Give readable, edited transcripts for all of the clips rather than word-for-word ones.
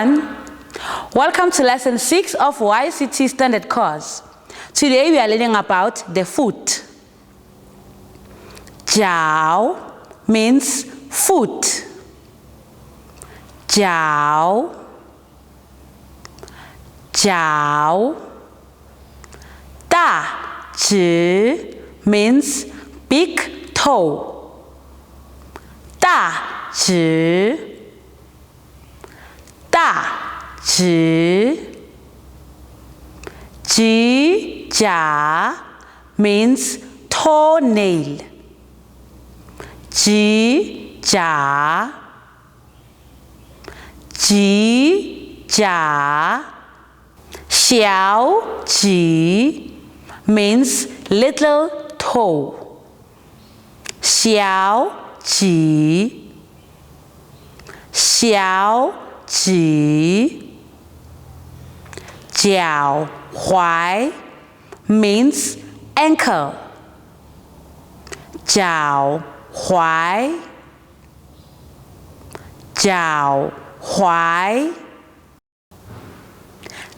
everyone. Welcome to lesson 6 of YCT Standard Course. Today we are learning about the foot. Jiao means foot. Jiao. Jiao. Da zhi means big toe. Da zhi. Da zhi. Ji jia means toenail. Ji jia. Ji jia. Xiao ji means little toe. Xiao ji. Xiao ji. Jiao huai means ankle. Jiao huai. Jiao huai.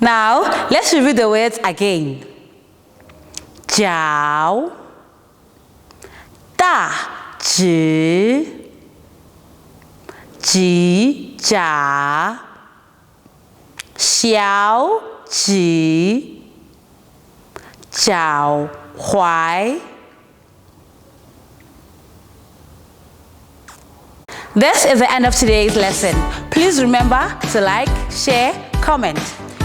Now, let's review the words again. Jiao. Da zhi. Ji jia. Xiao ji. Jiao huai. This is the end of today's lesson. Please remember to like, share, comment.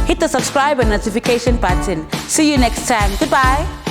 Hit the subscribe and notification button. See you next time. Goodbye.